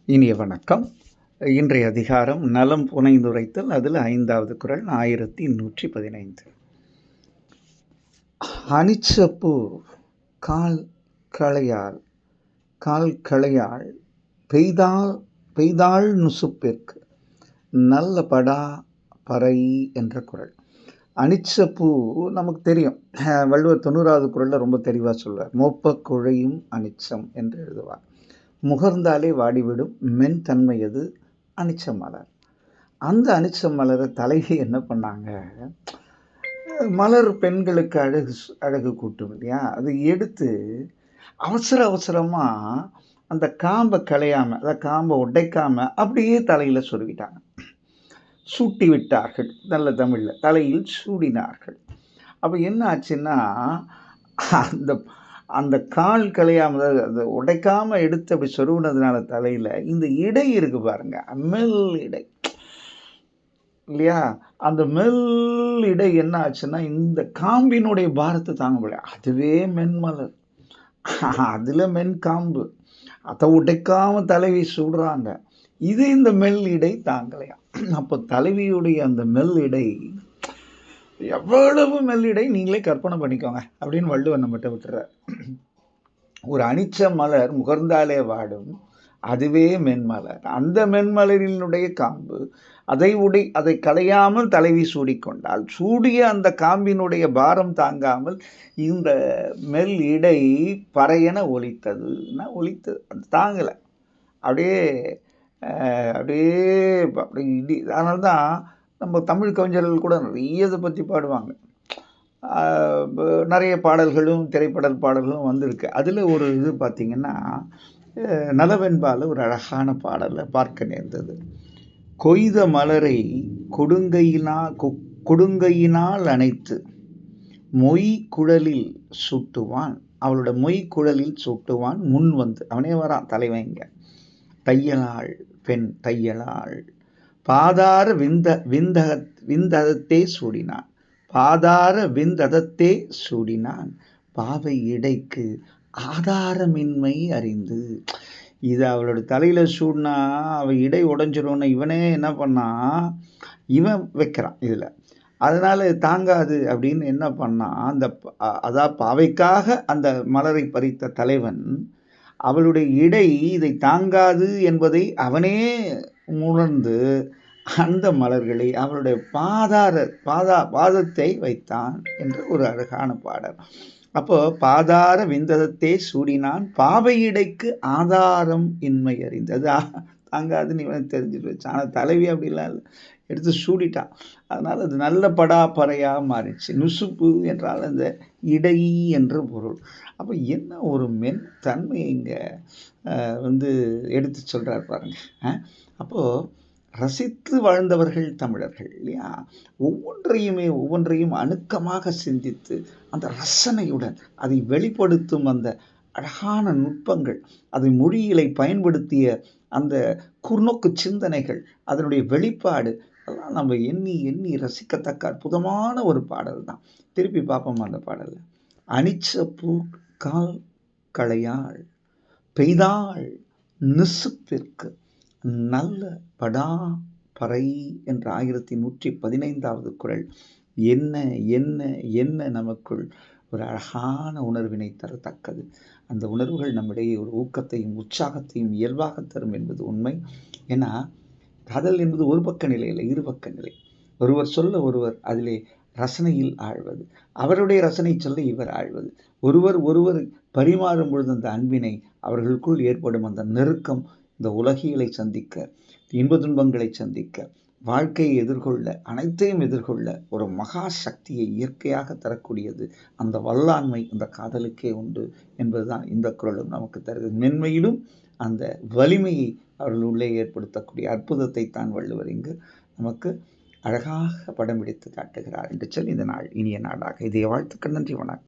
இனிய வணக்கம். இன்றைய அதிகாரம் நலம் புனைந்துரைத்தல். அதில் 5வது குறள் 1115. அனிச்சப்பூ கால் களையாள் பெய்தாள் நுசுப்பிற்கு நல்ல படா பறை என்ற குறள். அனிச்சப்பூ நமக்கு தெரியும். வள்ளுவர் 90வது குறளில் ரொம்ப தெளிவாக சொல்வார். மோப்ப குழையும் அனிச்சம் என்று எழுதுவார். முகர்ந்தாலே வாடிவிடும் மென் தன்மையது அனிச்ச மலர். அந்த அனிச்ச மலரை தலைவி என்ன பண்ணாங்க, மலர் பெண்களுக்கு அழகு கூட்டும் இல்லையா, அதை எடுத்து அவசரமாக அந்த காம்பை களையாமல், அதை காம்பை உடைக்காமல் அப்படியே தலையில் சொருவிட்டாங்க. சூட்டி விட்டார்கள். நல்ல தமிழில் தலையில் சூடினார்கள். அப்போ என்ன ஆச்சுன்னா, அந்த அந்த கால் களையாமல் அதை உடைக்காமல் எடுத்து அப்படி சொருவினதுனால தலையில் இந்த இடை இருக்கு பாருங்க, மெல் இடை இல்லையா, அந்த மெல் இடை என்ன ஆச்சுன்னா இந்த காம்பினுடைய பாரத்தை தாங்க முடியாது. அதுவே மென்மலர், அதில் மென் காம்பு, அதை உடைக்காமல் தலைவி சுடுறாங்க. இது இந்த மெல் இடை தாங்கலையா. அப்போ தலைவியுடைய அந்த மெல் இடை எவ்வளவு மெல்லிடை நீங்களே கற்பனை பண்ணிக்கோங்க அப்படின்னு வள்ளுவர் நம்மகிட்ட விட்டுறார். ஒரு அனிச்ச மலர் முகர்ந்தாலே வாடும், அதுவே மென்மலர். அந்த மென்மலரினுடைய காம்பு அதை களையாமல் தலைவி சூடிக்கொண்டால், சூடிய அந்த காம்பினுடைய பாரம் தாங்காமல் இந்த மெல் இடை பறையென ஒலித்ததுன்னா ஒலித்தது, அது தாங்கலை. அப்படியே இடி. அதனால்தான் நம்ம தமிழ் கவிஞர்கள் கூட நிறைய இதை பற்றி பாடுவாங்க. நிறைய பாடல்களும் திரைப்பட பாடல்களும் வந்திருக்கு. அதில் ஒரு இது பார்த்திங்கன்னா, நலவென்பால் ஒரு அழகான பாடலை பார்க்க நேர்ந்தது. கொய்த மலரை கொடுங்கையினால் அணைத்து மொய் குழலில் சுட்டுவான், அவளோட மொய் குழலில் சுட்டுவான் முன் வந்து. அவனே வரான் தலைவங்க. தையலாள் பெண் தையலாள் பாதார விந்ததத்தே சூடினான், பாதார விந்ததத்தே சூடினான் பாவை இடைக்கு ஆதாரமின்மை அறிந்து. இது அவளோட தலையில் சூடினா அவள் இடை உடஞ்சிரும்னு இவனே என்ன பண்ணான், இவன் வைக்கிறான் இதில். அதனால் தாங்காது அப்படின்னு என்ன பண்ணான், அதான் பாவைக்காக அந்த மலரை பறித்த தலைவன் அவளுடைய இடை இதை தாங்காது என்பதை அவனே உணர்ந்து அந்த மலர்களை அவளுடைய பாதத்தை வைத்தான் என்று ஒரு அழகான பாடல். அப்போ பாதார விந்ததத்தே சூடினான் பாவையிடைக்கு ஆதாரம் இன்மை அறிந்தது. தாங்காதுன்னு இவனை தெரிஞ்சுட்டு வச்சான். ஆனால் தலைவி அப்படிலாம் இல்லை, எடுத்து சூடிட்டான். அதனால் அது நல்ல படாப்பறையாக மாறிடுச்சு. நுசுப்பு என்றால் அந்த இடை என்ற பொருள். அப்போ என்ன ஒரு மென் தன்மை இங்கே எடுத்து சொல்கிறார் பாருங்க. அப்போது ரசித்து வாழ்ந்தவர்கள் தமிழர்கள் இல்லையா, ஒவ்வொன்றையும் அணுக்கமாக சிந்தித்து அந்த ரசனையுடன் அதை வெளிப்படுத்தும் அந்த அழகான நுட்பங்கள், அதை மொழியிலை பயன்படுத்திய அந்த குறுநோக்கு சிந்தனைகள், அதனுடைய வெளிப்பாடு அதெல்லாம் நம்ம எண்ணி ரசிக்கத்தக்க அற்புதமான ஒரு பாடல் தான். திருப்பி பார்ப்போம் அந்த பாடலை. அனிச்சப்பூ கால் களையாள் பெய்தாள் நுசுப்பிற்கு நல்ல படா பறை என்ற 1115வது குறள் என்ன என்ன என்ன நமக்குள் ஒரு அழகான உணர்வினை தரத்தக்கது. அந்த உணர்வுகள் நம்மிடையே ஒரு ஊக்கத்தையும் உற்சாகத்தையும் இயல்பாக தரும் என்பது உண்மை. ஏன்னா காதல் என்பது ஒரு பக்க நிலை இல்லை, இருபக்க நிலை. ஒருவர் சொல்ல ஒருவர் அதிலே ரசனையில் ஆழ்வது, அவருடைய ரசனை சொல்ல இவர் ஆழ்வது, ஒருவர் பரிமாறும் பொழுது அந்த அன்பினை அவர்களுக்குள் ஏற்படும் அந்த நெருக்கம் இந்த உலகியலை சந்திக்க, இன்ப துன்பங்களை சந்திக்க, வாழ்க்கையை எதிர்கொள்ள, அனைத்தையும் எதிர்கொள்ள ஒரு மகா சக்தியை இயற்கையாக தரக்கூடியது. அந்த வல்லாண்மை அந்த காதலுக்கே உண்டு என்பதுதான் இந்த குறளும் நமக்கு தருகிறது. மென்மையிலும் அந்த வலிமையை அவர்கள் உள்ளே ஏற்படுத்தக்கூடிய அற்புதத்தை தான் வள்ளுவர் இங்கு நமக்கு அழகாக படம் பிடித்து காட்டுகிறார் என்று சொல்லி இந்த நாள் இனிய நாளாக இதை வாழ்த்துக்கள். நன்றி, வணக்கம்.